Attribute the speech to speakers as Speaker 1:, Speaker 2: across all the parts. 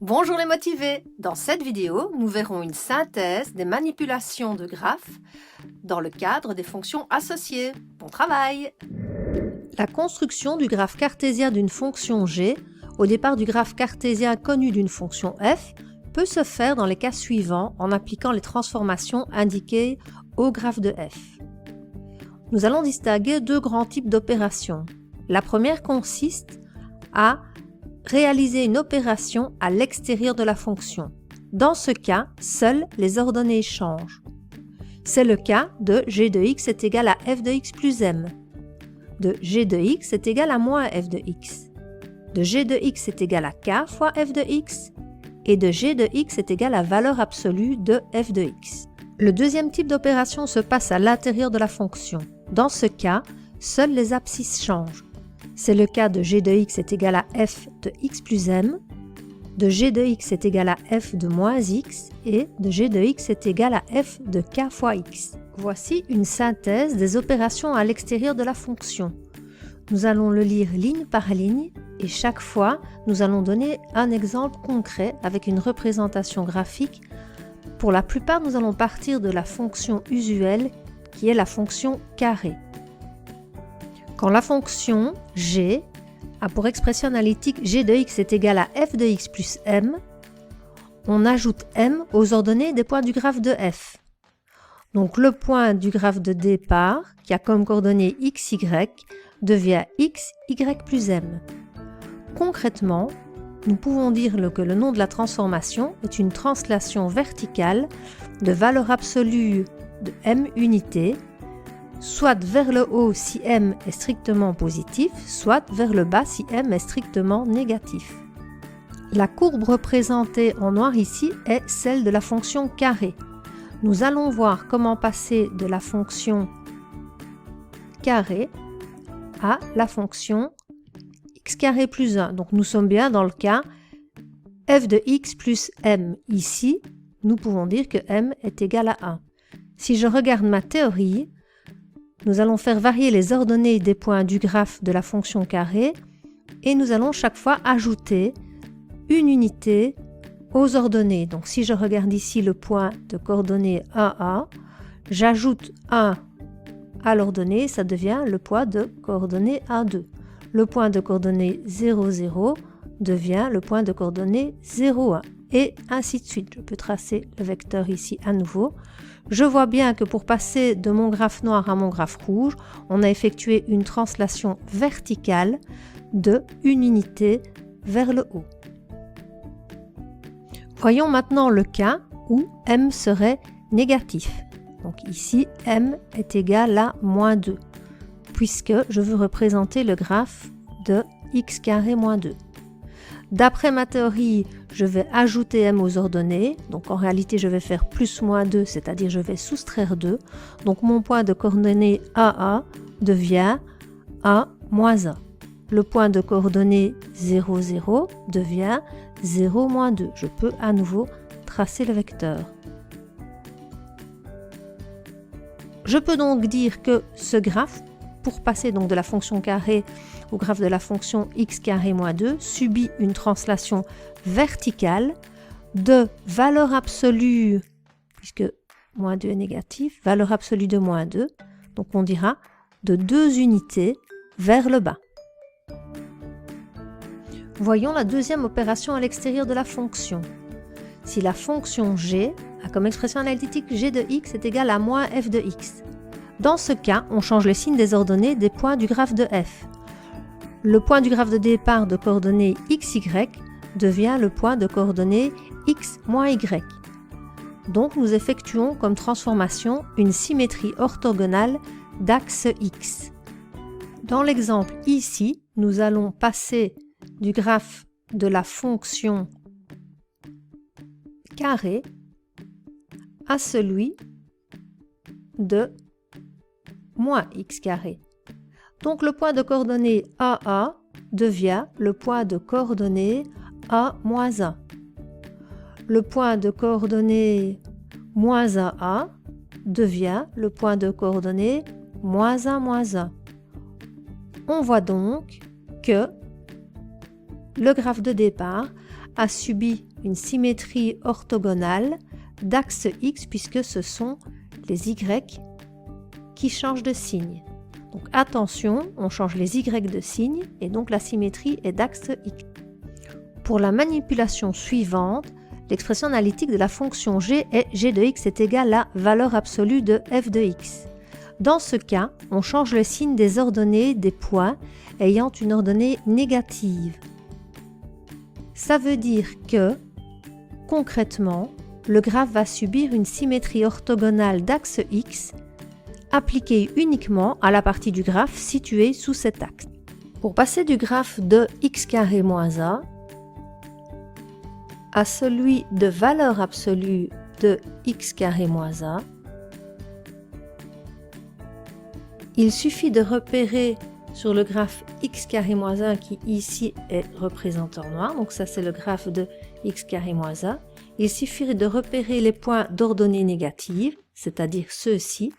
Speaker 1: Bonjour les motivés! Dans cette vidéo, nous verrons une synthèse des manipulations de graphes dans le cadre des fonctions associées. Bon travail! La construction du graphe cartésien d'une fonction g au départ du graphe cartésien connu d'une fonction f peut se faire dans les cas suivants en appliquant les transformations indiquées au graphe de f. Nous allons distinguer deux grands types d'opérations. La première consiste à réaliser une opération à l'extérieur de la fonction. Dans ce cas, seules les ordonnées changent. C'est le cas de g de x est égal à f de x plus m, de g de x est égal à moins f de x, de g de x est égal à k fois f de x, et de g de x est égal à valeur absolue de f de x. Le deuxième type d'opération se passe à l'intérieur de la fonction. Dans ce cas, seules les abscisses changent. C'est le cas de g de x est égal à f de x plus m, de g de x est égal à f de moins x et de g de x est égal à f de k fois x. Voici une synthèse des opérations à l'extérieur de la fonction. Nous allons le lire ligne par ligne et chaque fois, nous allons donner un exemple concret avec une représentation graphique. Pour la plupart, nous allons partir de la fonction usuelle qui est la fonction carré. Quand la fonction g a pour expression analytique g de x est égal à f de x plus m, on ajoute m aux ordonnées des points du graphe de f. Donc le point du graphe de départ, qui a comme coordonnées x, y, devient x, y plus m. Concrètement, nous pouvons dire que le nom de la transformation est une translation verticale de valeur absolue de m unités, soit vers le haut si m est strictement positif, soit vers le bas si m est strictement négatif. La courbe représentée en noir ici est celle de la fonction carré. Nous allons voir comment passer de la fonction carré à la fonction x carré plus 1. Donc nous sommes bien dans le cas f de x plus m. Ici, nous pouvons dire que m est égal à 1. Si je regarde ma théorie, nous allons faire varier les ordonnées des points du graphe de la fonction carré et nous allons chaque fois ajouter une unité aux ordonnées. Donc si je regarde ici le point de coordonnées 1A, j'ajoute 1 à l'ordonnée, ça devient le point de coordonnées 1,2. Le point de coordonnées 0, 0 devient le point de coordonnées 0, 1 et ainsi de suite. Je peux tracer le vecteur ici à nouveau. Je vois bien que pour passer de mon graphe noir à mon graphe rouge, on a effectué une translation verticale de une unité vers le haut. Voyons maintenant le cas où m serait négatif. Donc ici, m est égal à moins 2, puisque je veux représenter le graphe de x carré moins 2. D'après ma théorie, je vais ajouter m aux ordonnées, donc en réalité je vais faire plus moins 2, c'est-à-dire je vais soustraire 2. Donc mon point de coordonnées AA devient A moins 1. Le point de coordonnées 0, 0 devient 0 moins 2. Je peux à nouveau tracer le vecteur. Je peux donc dire que ce graphe, pour passer donc de la fonction carré au graphe de la fonction x carré moins 2, subit une translation verticale de valeur absolue, puisque moins 2 est négatif, valeur absolue de moins 2, donc on dira de 2 unités vers le bas. Voyons la deuxième opération à l'extérieur de la fonction. Si la fonction g a comme expression analytique g de x est égal à moins f de x. Dans ce cas, on change le signe des ordonnées des points du graphe de f. Le point du graphe de départ de coordonnées x, y devient le point de coordonnées x moins y. Donc nous effectuons comme transformation une symétrie orthogonale d'axe x. Dans l'exemple ici, nous allons passer du graphe de la fonction carré à celui de moins x carré. Donc le point de coordonnées AA devient le point de coordonnées A moins 1. Le point de coordonnées moins 1A devient le point de coordonnées moins 1 moins 1. On voit donc que le graphe de départ a subi une symétrie orthogonale d'axe X puisque ce sont les Y qui changent de signe. Donc attention, on change les Y de signe et donc la symétrie est d'axe X. Pour la manipulation suivante, l'expression analytique de la fonction g est g de x est égal à valeur absolue de f de x. Dans ce cas, on change le signe des ordonnées des points ayant une ordonnée négative. Ça veut dire que, concrètement, le graphe va subir une symétrie orthogonale d'axe x appliquée uniquement à la partie du graphe située sous cet axe. Pour passer du graphe de x carré moins a à celui de valeur absolue de x carré moins a, il suffit de repérer sur le graphe x carré moins 1 qui ici est représenté en noir, donc ça c'est le graphe de x carré moins a, il suffit de repérer les points d'ordonnée négative, c'est-à-dire ceux-ci,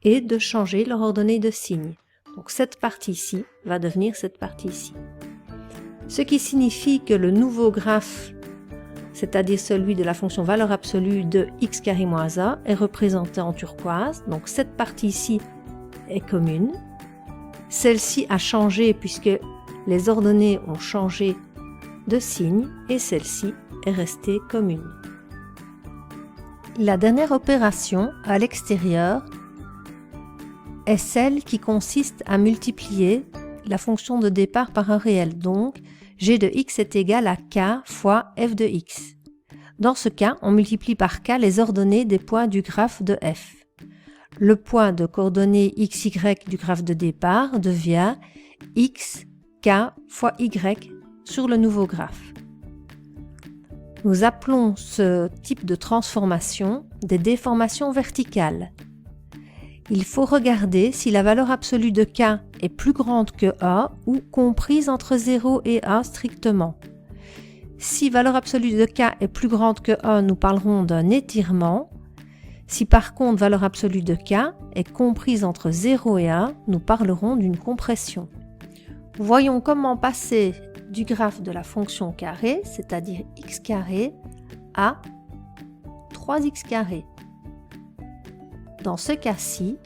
Speaker 1: et de changer leur ordonnée de signe. Donc cette partie-ci va devenir cette partie-ci. Ce qui signifie que le nouveau graphe, c'est-à-dire celui de la fonction valeur absolue de x carré moins a, est représenté en turquoise. Donc cette partie-ci est commune. Celle-ci a changé puisque les ordonnées ont changé de signe et celle-ci est restée commune. La dernière opération à l'extérieur est celle qui consiste à multiplier la fonction de départ par un réel. Donc, g de x est égal à k fois f de x. Dans ce cas, on multiplie par k les ordonnées des points du graphe de f. Le point de coordonnées xy du graphe de départ devient x, k fois y sur le nouveau graphe. Nous appelons ce type de transformation des déformations verticales. Il faut regarder si la valeur absolue de k est plus grande que a ou comprise entre 0 et a strictement. Si valeur absolue de k est plus grande que a, nous parlerons d'un étirement. Si par contre valeur absolue de k est comprise entre 0 et 1, nous parlerons d'une compression. Voyons comment passer du graphe de la fonction carré, c'est-à-dire x carré, à 3x carré. Dans ce cas-ci,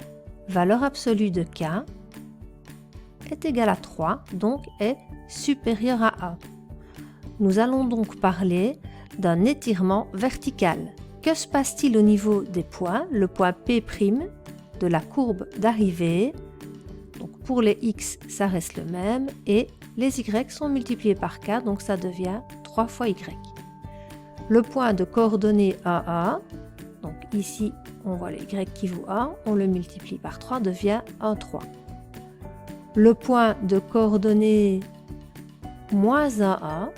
Speaker 1: valeur absolue de k est égale à 3, donc est supérieure à a. Nous allons donc parler d'un étirement vertical. Que se passe-t-il au niveau des points? Le point P' de la courbe d'arrivée, donc pour les x, ça reste le même, et les y sont multipliés par k, donc ça devient 3 fois y. Le point de coordonnées AA, donc ici on voit le y qui vaut a, on le multiplie par 3, devient 1, 3. Le point de coordonnées moins AA,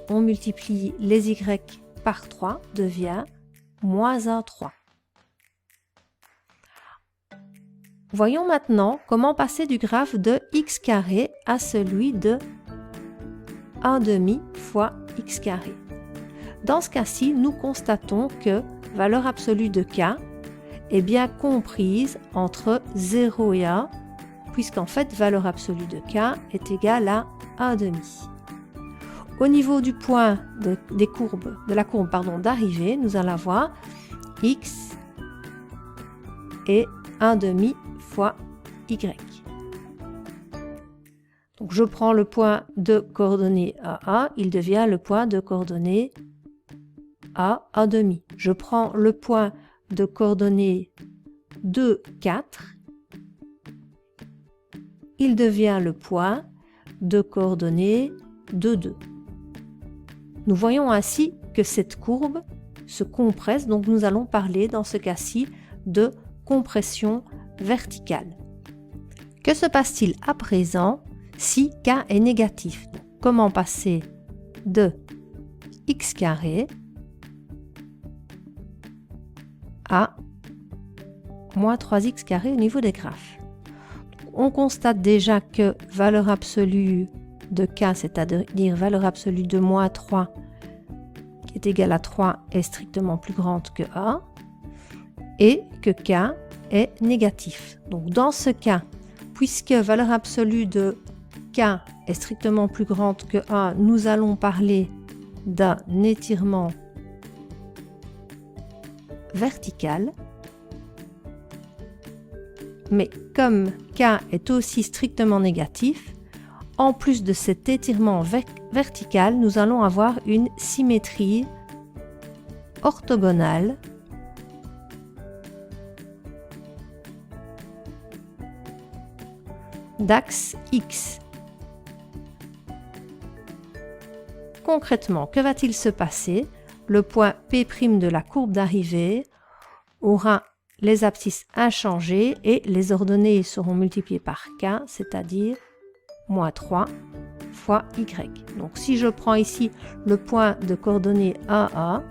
Speaker 1: on multiplie les y par 3, devient moins 1, 3. Voyons maintenant comment passer du graphe de x carré à celui de 1/2 fois x carré. Dans ce cas-ci, nous constatons que valeur absolue de k est bien comprise entre 0 et 1, puisqu'en fait, valeur absolue de k est égale à 1/2. Au niveau du point de la courbe d'arrivée, nous allons avoir x et 1/2 fois y. Donc je prends le point de coordonnées AA, il devient le point de coordonnées A, 1/2. Je prends le point de coordonnées 2, 4, il devient le point de coordonnées 2, 2. Nous voyons ainsi que cette courbe se compresse, donc nous allons parler dans ce cas-ci de compression verticale. Que se passe-t-il à présent si k est négatif? Donc, comment passer de x carré à moins 3x carré au niveau des graphes? On constate déjà que valeur absolue de k, c'est-à-dire valeur absolue de moins 3 qui est égale à 3 est strictement plus grande que a et que k est négatif. Donc dans ce cas, puisque valeur absolue de k est strictement plus grande que 1, nous allons parler d'un étirement vertical. Mais comme k est aussi strictement négatif, en plus de cet étirement vertical, nous allons avoir une symétrie orthogonale d'axe X. Concrètement, que va-t-il se passer? Le point P' de la courbe d'arrivée aura les abscisses inchangées et les ordonnées seront multipliées par k, c'est-à-dire moins 3 fois y. Donc si je prends ici le point de coordonnées AA,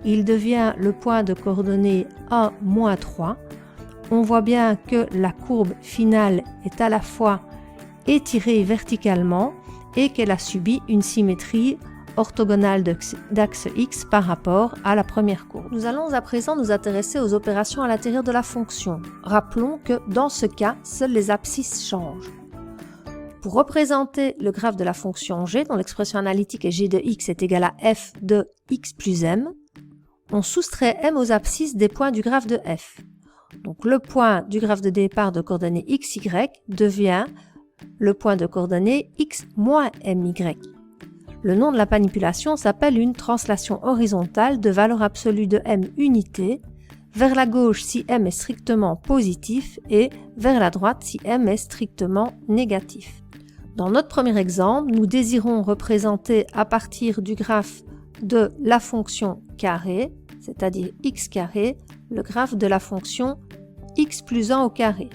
Speaker 1: il devient le point de coordonnées A moins 3. On voit bien que la courbe finale est à la fois étirée verticalement et qu'elle a subi une symétrie orthogonale d'axe X par rapport à la première courbe. Nous allons à présent nous intéresser aux opérations à l'intérieur de la fonction. Rappelons que dans ce cas, seules les abscisses changent. Pour représenter le graphe de la fonction g, dont l'expression analytique est g de x est égale à f de x plus m, on soustrait m aux abscisses des points du graphe de f. Donc le point du graphe de départ de coordonnées x, y devient le point de coordonnées x moins my. Le nom de la manipulation s'appelle une translation horizontale de valeur absolue de m unité vers la gauche si m est strictement positif et vers la droite si m est strictement négatif. Dans notre premier exemple, nous désirons représenter à partir du graphe de la fonction carré, c'est-à-dire x carré, le graphe de la fonction x plus 1 au carré.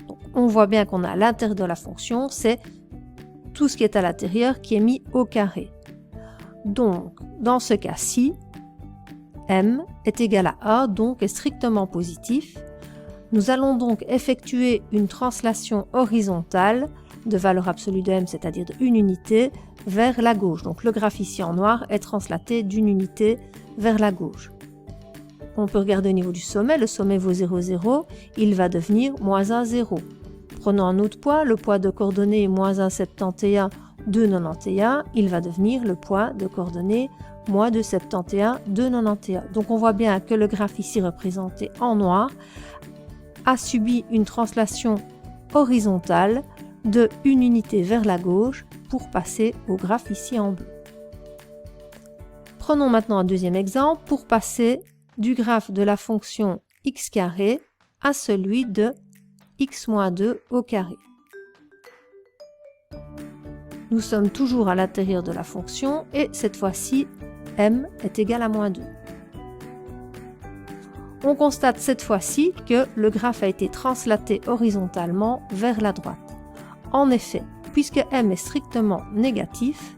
Speaker 1: Donc, on voit bien qu'on a à l'intérieur de la fonction, c'est tout ce qui est à l'intérieur qui est mis au carré. Donc, dans ce cas-ci, m est égal à a, donc est strictement positif. Nous allons donc effectuer une translation horizontale de valeur absolue de m, c'est-à-dire de une unité, vers la gauche. Donc le graphe ici en noir est translaté d'une unité vers la gauche. On peut regarder au niveau du sommet, le sommet vaut 0, 0, il va devenir moins 1, 0. Prenons un autre poids, le poids de coordonnées moins 1, 71, 2, 91, il va devenir le poids de coordonnées moins 2, 71, 2, 91. Donc on voit bien que le graphe ici représenté en noir a subi une translation horizontale de une unité vers la gauche pour passer au graphe ici en bleu. Prenons maintenant un deuxième exemple pour passer du graphe de la fonction x carré à celui de x moins 2 au carré. Nous sommes toujours à l'intérieur de la fonction et cette fois-ci, m est égal à moins 2. On constate cette fois-ci que le graphe a été translaté horizontalement vers la droite. En effet, puisque m est strictement négatif,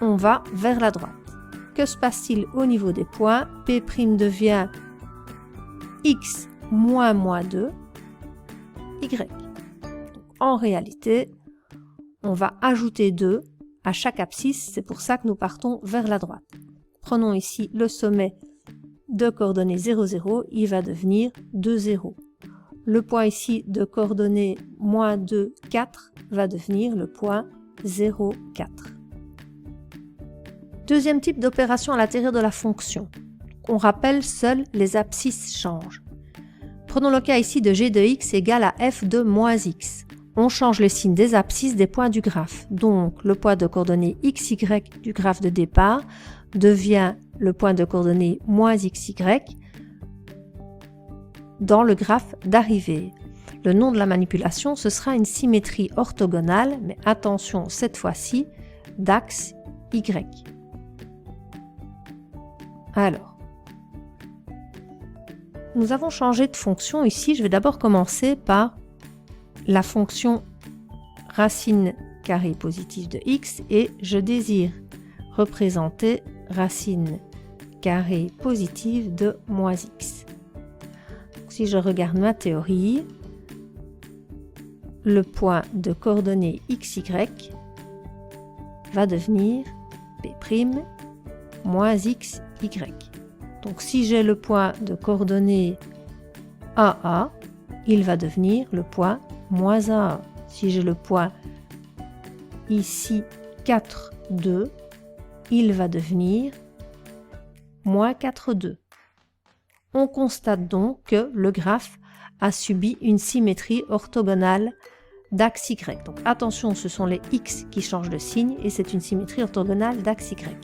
Speaker 1: on va vers la droite. Que se passe-t-il au niveau des points? P' devient x moins moins 2, y. Donc, en réalité, on va ajouter 2 à chaque abscisse, c'est pour ça que nous partons vers la droite. Prenons ici le sommet de coordonnées 0, 0, il va devenir 2, 0. Le point ici de coordonnées moins 2, 4 va devenir le point 0, 4. Deuxième type d'opération à l'intérieur de la fonction. On rappelle, seules les abscisses changent. Prenons le cas ici de g de x égale à f de moins x. On change le signe des abscisses des points du graphe. Donc, le point de coordonnées x, y du graphe de départ devient le point de coordonnées moins xy dans le graphe d'arrivée. Le nom de la manipulation, ce sera une symétrie orthogonale, mais attention, cette fois-ci, d'axe y. Alors, nous avons changé de fonction ici. Je vais d'abord commencer par la fonction racine carrée positive de x et je désire représenter racine carrée positive de moins x. Donc, si je regarde ma théorie, le point de coordonnées xy va devenir p' moins xy. Donc si j'ai le point de coordonnées AA, il va devenir le point moins AA. si j'ai le point ici 4, 2, il va devenir moins 4, 2. On constate donc que le graphe a subi une symétrie orthogonale d'axe Y. Donc attention, ce sont les X qui changent de signe et c'est une symétrie orthogonale d'axe Y.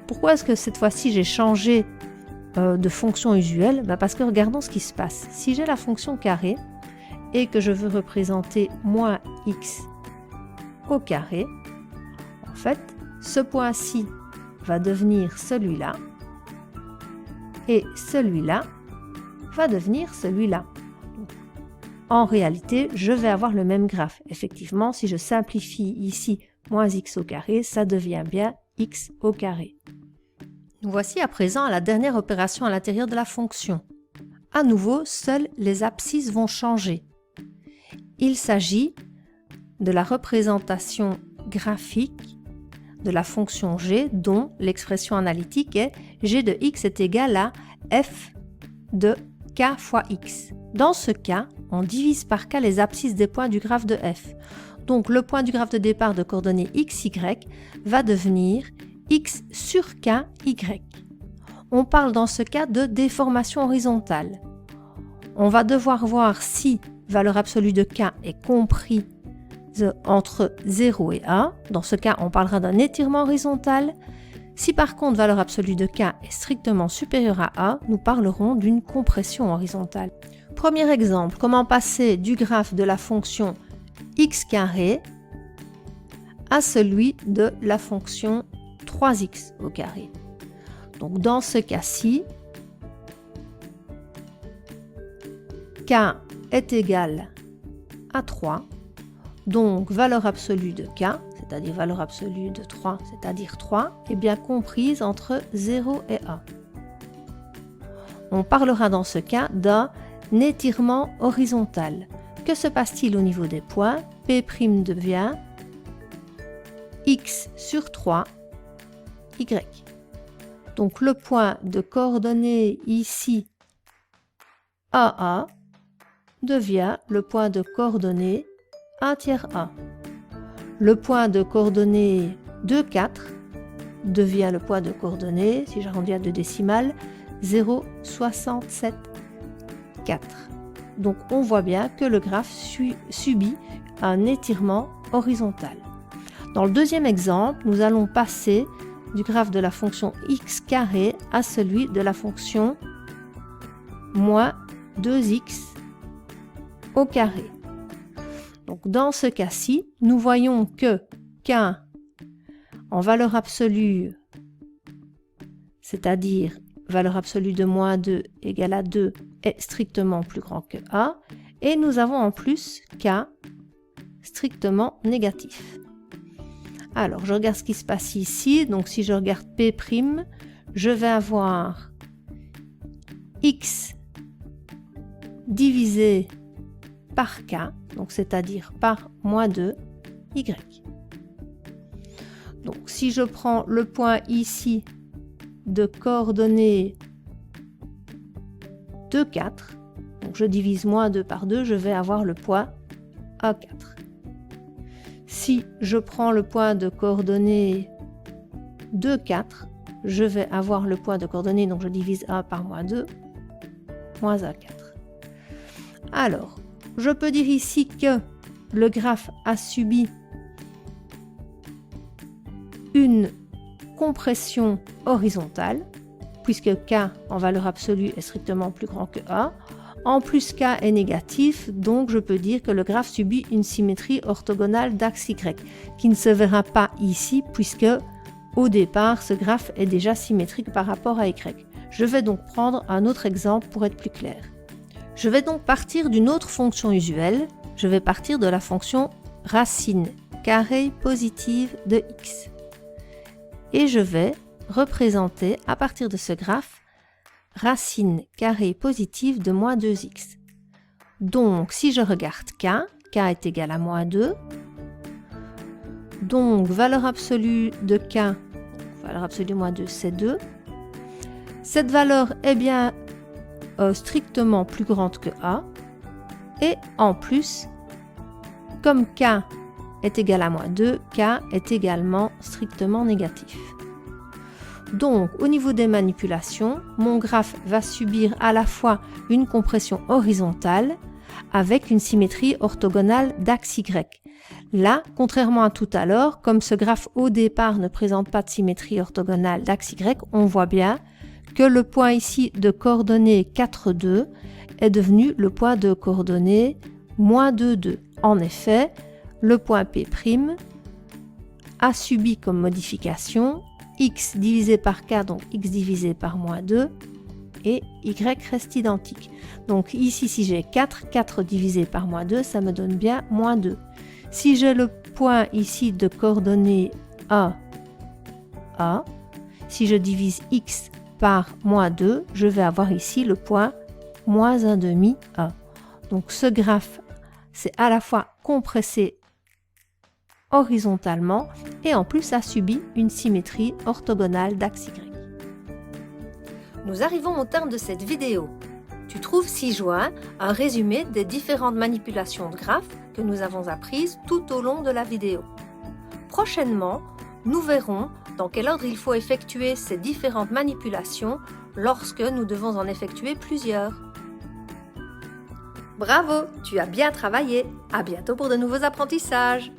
Speaker 1: Pourquoi est-ce que cette fois-ci j'ai changé de fonction usuelle? Parce que regardons ce qui se passe. Si j'ai la fonction carré et que je veux représenter moins x au carré, en fait, ce point-ci va devenir celui-là et celui-là va devenir celui-là. En réalité, je vais avoir le même graphe. Effectivement, si je simplifie ici moins x au carré, ça devient bien x au carré. Nous voici à présent à la dernière opération à l'intérieur de la fonction. À nouveau, seules les abscisses vont changer. Il s'agit de la représentation graphique de la fonction g dont l'expression analytique est g de x est égal à f de k fois x. Dans ce cas, on divise par k les abscisses des points du graphe de f. Donc le point du graphe de départ de coordonnées x, y va devenir x sur k, y. On parle dans ce cas de déformation horizontale. On va devoir voir si valeur absolue de k est comprise entre 0 et a. Dans ce cas, on parlera d'un étirement horizontal. Si par contre valeur absolue de k est strictement supérieure à a, nous parlerons d'une compression horizontale. Premier exemple, comment passer du graphe de la fonction x carré à celui de la fonction 3x au carré. Donc dans ce cas-ci, k est égal à 3, donc valeur absolue de k, c'est-à-dire valeur absolue de 3, c'est-à-dire 3, est bien comprise entre 0 et a. On parlera dans ce cas d'un étirement horizontal. Que se passe-t-il au niveau des points? P' devient x sur 3, y. Donc le point de coordonnées ici AA devient le point de coordonnées 1 tiers A. Le point de coordonnées 2, 4 devient le point de coordonnées, si j'arrondis à 2 décimales, 0,67, 4. Donc on voit bien que le graphe subit un étirement horizontal. Dans le deuxième exemple, nous allons passer du graphe de la fonction x carré à celui de la fonction moins 2x au carré. Donc dans ce cas-ci, nous voyons que k en valeur absolue, c'est-à-dire valeur absolue de moins 2 égale à 2, est strictement plus grand que a, et nous avons en plus k strictement négatif. Alors, je regarde ce qui se passe ici. Donc, si je regarde P', je vais avoir x divisé par k, donc c'est-à-dire par moins 2, y. Donc, si je prends le point ici de coordonnées 2, 4, donc je divise moins 2 par 2, je vais avoir le point A4. Si je prends le point de coordonnées 2, 4, je vais avoir le point de coordonnées, donc je divise A par moins 2, moins A4. Alors, je peux dire ici que le graphe a subi une compression horizontale, puisque k en valeur absolue est strictement plus grand que a. En plus, k est négatif, donc je peux dire que le graphe subit une symétrie orthogonale d'axe y, qui ne se verra pas ici, puisque au départ, ce graphe est déjà symétrique par rapport à y. Je vais donc prendre un autre exemple pour être plus clair. Je vais donc partir d'une autre fonction usuelle. Je vais partir de la fonction racine carrée positive de x. Et je vais représenter à partir de ce graphe racine carrée positive de moins 2x. Donc, si je regarde k est égal à moins 2. Donc, valeur absolue de k, valeur absolue de moins 2, c'est 2. Cette valeur est bien strictement plus grande que a. Et en plus, comme k est égal à moins 2, k est également strictement négatif. Donc, au niveau des manipulations, mon graphe va subir à la fois une compression horizontale avec une symétrie orthogonale d'axe Y. Là, contrairement à tout à l'heure, comme ce graphe au départ ne présente pas de symétrie orthogonale d'axe Y, on voit bien que le point ici de coordonnées 4, 2 est devenu le point de coordonnées moins 2, 2. En effet, le point P' a subi comme modification x divisé par k, donc x divisé par moins 2, et y reste identique. Donc ici, si j'ai 4, 4 divisé par moins 2, ça me donne bien moins 2. Si j'ai le point ici de coordonnées A, A, si je divise x par moins 2, je vais avoir ici le point moins 1,5 A. Donc ce graphe, c'est à la fois compressé horizontalement et en plus a subi une symétrie orthogonale d'axe Y. Nous arrivons au terme de cette vidéo. Tu trouves ci-joint un résumé des différentes manipulations de graphes que nous avons apprises tout au long de la vidéo. Prochainement, nous verrons dans quel ordre il faut effectuer ces différentes manipulations lorsque nous devons en effectuer plusieurs. Bravo, tu as bien travaillé. À bientôt pour de nouveaux apprentissages.